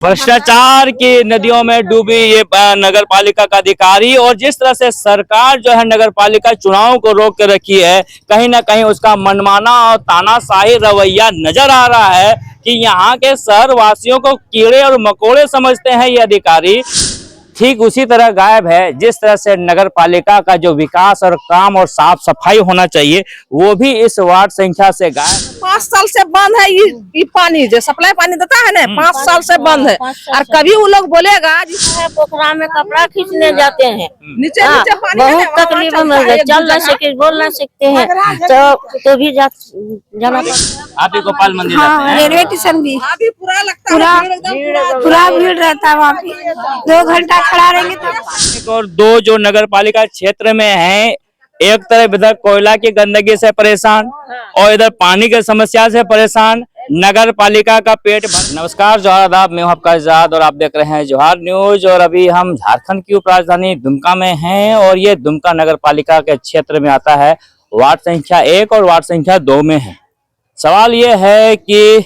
भ्रष्टाचार की नदियों में डूबी ये नगर पालिका का अधिकारी, और जिस तरह से सरकार जो है नगर पालिका चुनाव को रोक के रखी है, कहीं ना कहीं उसका मनमाना और तानाशाही रवैया नजर आ रहा है कि यहाँ के शहर वासियों को कीड़े और मकोड़े समझते हैं ये अधिकारी। ठीक उसी तरह गायब है जिस तरह से नगर पालिका का जो विकास और काम और साफ सफाई होना चाहिए वो भी इस वार्ड संख्या से गायब। 5 साल से बंद है ये पानी जो सप्लाई पानी देता है ना, 5 साल से बंद है। और कभी वो लोग बोलेगा पोखरा में कपड़ा खींचने जाते हैं, नीचे नीचे पानी बहुत तकलीफ में चल नहीं सकते, बोल नहीं सकते हैं, तो भी जाना आप ही गोपाल मंदिर रेलवे स्टेशन भी अभी पूरा लगता है, पूरा भीड़ रहता है वहाँ पे, 2 घंटा खड़ा रहेंगे तब। और दो जो नगर पालिका क्षेत्र में हैं, एक तरफ इधर कोयला की गंदगी से परेशान और इधर पानी की समस्या से परेशान नगर पालिका का पेट भर। नमस्कार, जोहार आदाब, मैं हूं आपका आजाद और आप देख रहे हैं जोहार न्यूज। और अभी हम झारखंड की उप राजधानी दुमका में हैं और ये दुमका नगर पालिका के क्षेत्र में आता है। वार्ड संख्या 1 और वार्ड संख्या 2 में है। सवाल ये है कि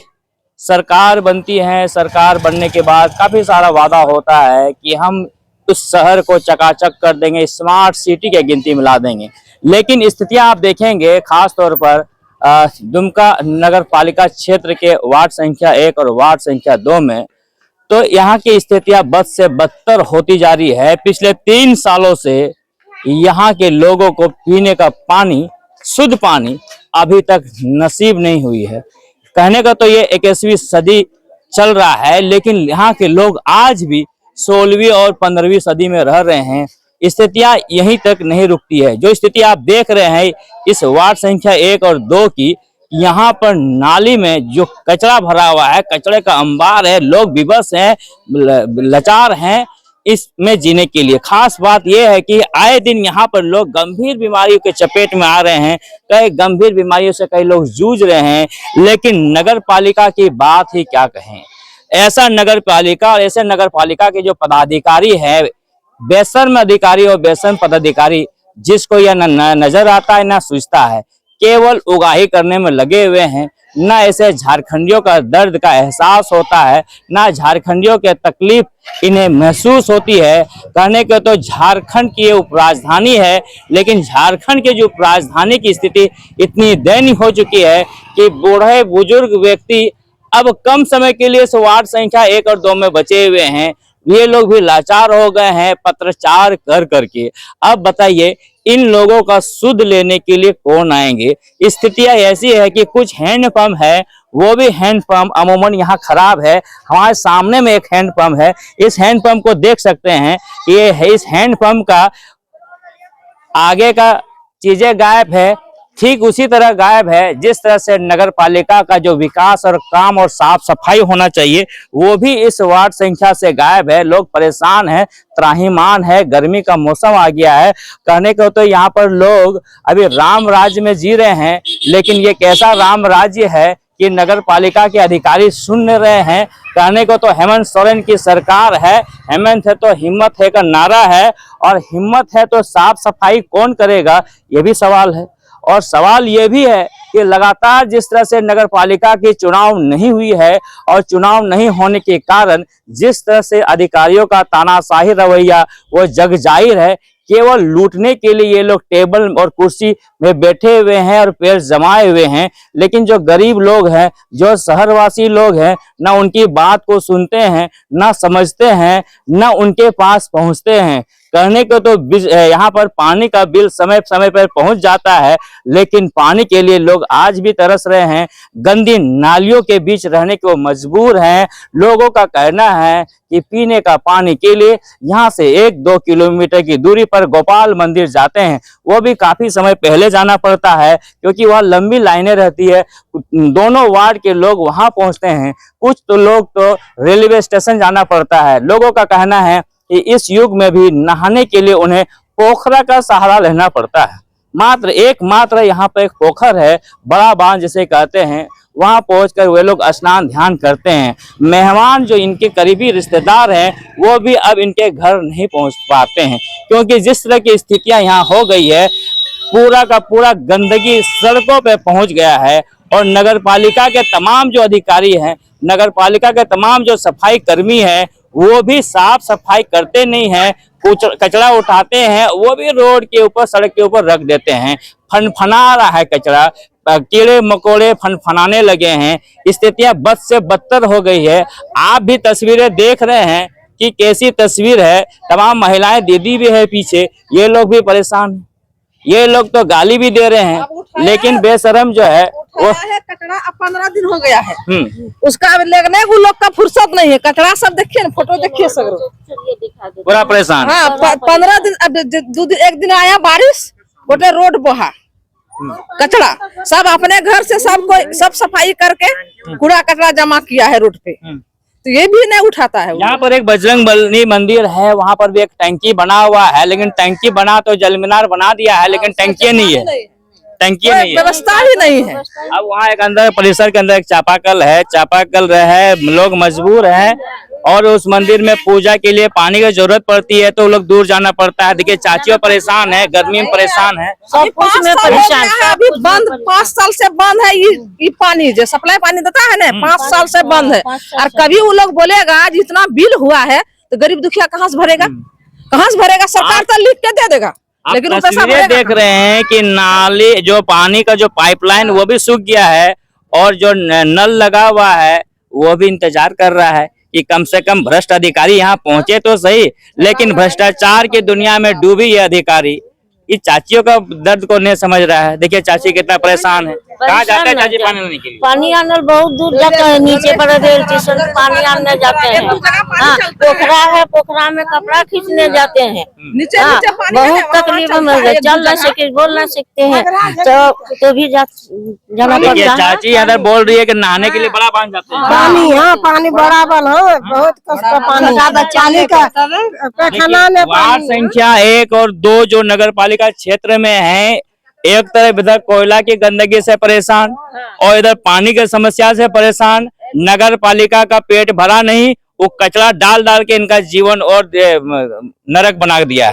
सरकार बनती है, सरकार बनने के बाद काफी सारा वादा होता है कि हम उस शहर को चकाचक कर देंगे, स्मार्ट सिटी के गिनती में ला देंगे। लेकिन स्थितियां आप देखेंगे खास तौर पर दुमका नगर पालिका क्षेत्र के वार्ड संख्या 1 और वार्ड संख्या 2 में, तो यहाँ की स्थितियां बद से बदतर होती जा रही है। पिछले 3 सालों से यहाँ के लोगों को पीने का पानी, शुद्ध पानी अभी तक नसीब नहीं हुई है। कहने का तो ये 21वीं सदी चल रहा है, लेकिन यहाँ के लोग आज भी 16वीं और 15वीं सदी में रह रहे हैं। स्थितियां यहीं तक नहीं रुकती है। जो स्थिति आप देख रहे हैं इस वार्ड संख्या 1 और 2 की, यहाँ पर नाली में जो कचरा भरा हुआ है, कचरे का अंबार है, लोग विवश हैं, लाचार हैं इसमें जीने के लिए। खास बात यह है कि आए दिन यहाँ पर लोग गंभीर बीमारियों के चपेट में आ रहे हैं, कई गंभीर बीमारियों से कई लोग जूझ रहे हैं। लेकिन नगर पालिका की बात ही क्या कहें। ऐसा नगर पालिका और ऐसे नगर पालिका के जो पदाधिकारी है, बेशर्म अधिकारी और बेशर्म पदाधिकारी, जिसको यह न नजर आता है ना सूझता है, केवल उगाही करने में लगे हुए हैं। ना ऐसे झारखंडियों का दर्द का एहसास होता है, ना झारखंडियों के तकलीफ इन्हें महसूस होती है। कहने के तो झारखंड की ये उपराजधानी है, लेकिन झारखंड के जो उपराजधानी की स्थिति इतनी दयनीय हो चुकी है कि बूढ़े बुजुर्ग व्यक्ति अब कम समय के लिए वार्ड संख्या 1 और 2 में बचे हुए हैं। ये लोग भी लाचार हो गए हैं पत्रचार कर करके। अब बताइए इन लोगों का सुध लेने के लिए कौन आएंगे। स्थितियां ऐसी है कि कुछ हैंडपंप है, वो भी हैंडपंप अमूमन यहाँ खराब है। हमारे सामने में एक हैंडपंप है, इस हैंडपंप को देख सकते हैं। ये है, इस हैंडपंप का आगे का चीजें गायब है। ठीक उसी तरह गायब है जिस तरह से नगर पालिका का जो विकास और काम और साफ सफाई होना चाहिए वो भी इस वार्ड संख्या से गायब है। लोग परेशान हैं, त्राहिमाम है, गर्मी का मौसम आ गया है। कहने को तो यहाँ पर लोग अभी राम राज्य में जी रहे हैं, लेकिन ये कैसा राम राज्य है कि नगर पालिका के अधिकारी सुन रहे हैं। कहने को तो हेमंत सोरेन की सरकार है, हेमंत है तो हिम्मत है का नारा है, और हिम्मत है तो साफ सफाई कौन करेगा, ये भी सवाल है। और सवाल ये भी है कि लगातार जिस तरह से नगर पालिका की चुनाव नहीं हुई है और चुनाव नहीं होने के कारण जिस तरह से अधिकारियों का तानाशाही रवैया वो जग जाहिर है। केवल लूटने के लिए ये लोग टेबल और कुर्सी में बैठे हुए हैं और पैर जमाए हुए हैं। लेकिन जो गरीब लोग हैं, जो शहरवासी लोग हैं, ना उनकी बात को सुनते हैं, ना समझते हैं, ना उनके पास पहुंचते हैं। कहने को तो यहाँ पर पानी का बिल समय समय पर पहुंच जाता है, लेकिन पानी के लिए लोग आज भी तरस रहे हैं। गंदी नालियों के बीच रहने को मजबूर हैं। लोगों का कहना है कि पीने का पानी के लिए यहाँ से 1-2 किलोमीटर की दूरी पर गोपाल मंदिर जाते हैं, वो भी काफी समय पहले जाना पड़ता है क्योंकि वहाँ लंबी लाइनें रहती है। दोनों वार्ड के लोग वहाँ पहुँचते हैं। कुछ तो लोग तो रेलवे स्टेशन जाना पड़ता है। लोगों का कहना है कि इस युग में भी नहाने के लिए उन्हें पोखरा का सहारा लेना पड़ता है। एकमात्र यहाँ पर एक पोखर है, बड़ा बांध जिसे कहते हैं, वहां पहुंचकर वे लोग स्नान ध्यान करते हैं। मेहमान जो इनके करीबी रिश्तेदार हैं वो भी अब इनके घर नहीं पहुंच पाते हैं, क्योंकि जिस तरह की स्थितियां यहाँ हो गई है, पूरा का पूरा गंदगी सड़कों पे पहुंच गया है और नगर पालिका के तमाम जो अधिकारी हैं, नगर पालिका के तमाम जो सफाई कर्मी हैं, वो भी साफ सफाई करते नहीं हैं। कचरा उठाते हैं, वो भी रोड के ऊपर, सड़क के ऊपर रख देते हैं। फनफना रहा है कचरा, कीड़े मकोड़े फनफनाने लगे हैं। स्थितियां बद से बदतर हो गई है। आप भी तस्वीरें देख रहे हैं कि कैसी तस्वीर है। तमाम महिलाएं, दीदी भी है पीछे, ये लोग भी परेशान हैं। ये लोग तो गाली भी दे रहे हैं, लेकिन बेशरम जो है वो है कचरा। अब 15 दिन हो गया है, उसका अब लेने को लोग का फुर्सत नहीं है। कचरा सब देखिए ना, फोटो देखिए सब पूरा परेशान। हाँ, 15 दिन। अब एक दिन आया बारिश, गोटे रोड बहा कचरा। सब अपने घर से सब सफाई करके कूड़ा कचरा जमा किया है रोड पे, तो ये भी नहीं उठाता है। यहाँ पर एक बजरंग बली मंदिर है, वहाँ पर भी एक टंकी बना हुआ है, लेकिन टंकी बना तो जलमीनार बना दिया है, लेकिन टंकी नहीं है, टंकी नहीं है, व्यवस्था ही नहीं है। अब वहाँ एक अंदर परिसर के अंदर एक चापाकल है, चापाकल है, लोग मजबूर हैं और उस मंदिर में पूजा के लिए पानी की जरूरत पड़ती है, तो लोग दूर जाना पड़ता है। देखिए चाचियों परेशान है, गर्मी में परेशान है, सब कुछ में परेशान। अभी बंद, 5 साल से बंद है ये पानी, जो सप्लाई पानी देता है ना, 5 साल से बंद है। और कभी वो लोग बोलेगा जितना बिल हुआ है तो गरीब दुखिया कहाँ से भरेगा, कहाँ से भरेगा? सरकार तो लिख के दे देगा, लेकिन वो पैसा तस्वीरें देख रहे हैं कि नाली, जो पानी का जो पाइपलाइन वो भी सूख गया है, और जो नल लगा हुआ है वो भी इंतजार कर रहा है कि कम से कम भ्रष्ट अधिकारी यहाँ पहुंचे तो सही। लेकिन भ्रष्टाचार की दुनिया में डूबी ये अधिकारी इस चाचियों का दर्द को नहीं समझ रहा है। देखिए चाची कितना परेशान है। कहाँ जाते हैं चाची पानी लेने के लिए? पानी आने बहुत दूर जाते हैं, नीचे पर रेल स्टेशन पानी आने जाते हैं। हाँ, पोखरा है, पोखरा में कपड़ा खींचने जाते हैं। नीचे हाँ, नीचे पानी बहुत तकलीफ में चल नहीं सकते, बोल नहीं सकते हैं, तो भी जाना देखिए पड़ता है। चाची इधर बोल रही है कि नहाने के लिए बड़ा पानी जाते हैं। पानी, हाँ पानी बराबर है, बहुत कष्ट का पानी, पानी का पैखाना में वार्ड संख्या 1 और 2 जो नगर पालिका क्षेत्र में है, एक तरफ इधर कोयला की गंदगी से परेशान और इधर पानी की समस्या से परेशान। नगर पालिका का पेट भरा नहीं, वो कचरा डाल डाल के इनका जीवन और नरक बना दिया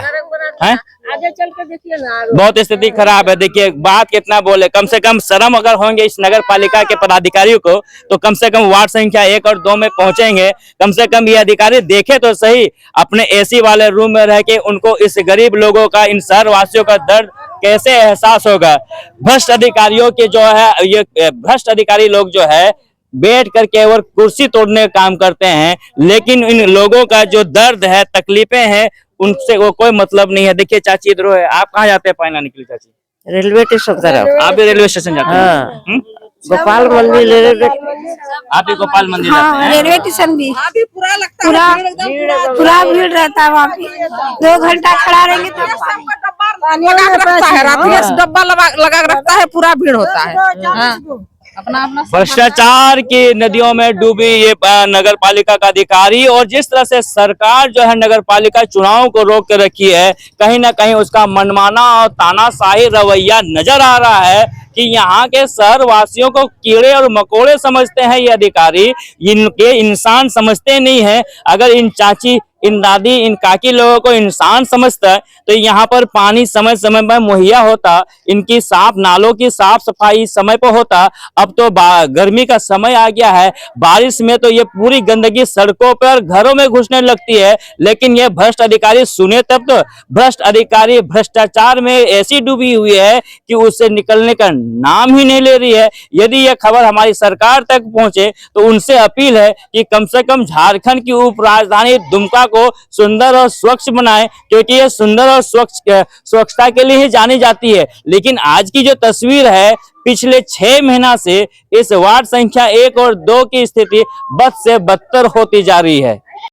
है। आगे चल के देखिए ना, बहुत स्थिति खराब है। देखिए बात कितना बोले, कम से कम शर्म अगर होंगे इस नगर पालिका के पदाधिकारियों को, तो कम से कम वार्ड संख्या 1 और 2 में पहुंचेंगे। कम से कम ये अधिकारी देखे तो सही, अपने एसी वाले रूम में रह के उनको इस गरीब लोगों का, इन शहर वासियों का दर्द कैसे एहसास होगा। भ्रष्ट अधिकारियों के जो है, ये भ्रष्ट अधिकारी लोग जो है बैठ कर केवल कुर्सी तोड़ने का काम करते हैं, लेकिन इन लोगों का जो दर्द है, तकलीफें हैं, उनसे वो कोई मतलब नहीं है। देखिए चाची इधर है, आप कहाँ जाते हैं पानी लाने के लिए चाची? रेलवे स्टेशन तरफ। आप भी रेलवे स्टेशन जाते हैं? गोपाल मंदिर रेलवे, आप भी गोपाल मंदिर जाते हाँ, हैं? रेलवे स्टेशन भी अभी पूरा लगता पूरा है पूरा भीड़ रहता है वहाँ पे। 2 घंटा खड़ा रहेंगे तो लगा के रखता है, रात में डब्बा लगा के रखता है, पूरा भीड़ होता है। हाँ, अपना अपना भ्रष्टाचार की नदियों में डूबी ये नगर पालिका का अधिकारी, और जिस तरह से सरकार जो है नगर पालिका चुनाव को रोक के रखी है, कहीं ना कहीं उसका मनमाना और तानाशाही रवैया नजर आ रहा है कि यहाँ के शहर वासियों को कीड़े और मकोड़े समझते हैं ये अधिकारी, इनके इंसान समझते नहीं है। अगर इन चाची, इन दादी, इन काकी लोगों को इंसान समझता तो यहाँ पर पानी समय समय पर मुहैया होता, इनकी साफ नालों की साफ सफाई समय पर होता। अब तो गर्मी का समय आ गया है, बारिश में तो ये पूरी गंदगी सड़कों पर, घरों में घुसने लगती है। लेकिन ये भ्रष्ट अधिकारी सुने तब तो, भ्रष्ट अधिकारी भ्रष्टाचार में ऐसी डूबी हुई है कि उससे निकलने का नाम ही नहीं ले रही है। यदि यह खबर हमारी सरकार तक पहुंचे तो उनसे अपील है कि कम से कम झारखंड की उप राजधानी दुमका को सुंदर और स्वच्छ बनाएं, क्योंकि ये सुंदर और स्वच्छता के लिए ही जानी जाती है। लेकिन आज की जो तस्वीर है, पिछले 6 महीना से इस वार्ड संख्या 1 और 2 की स्थिति बद से बदतर होती जा रही है।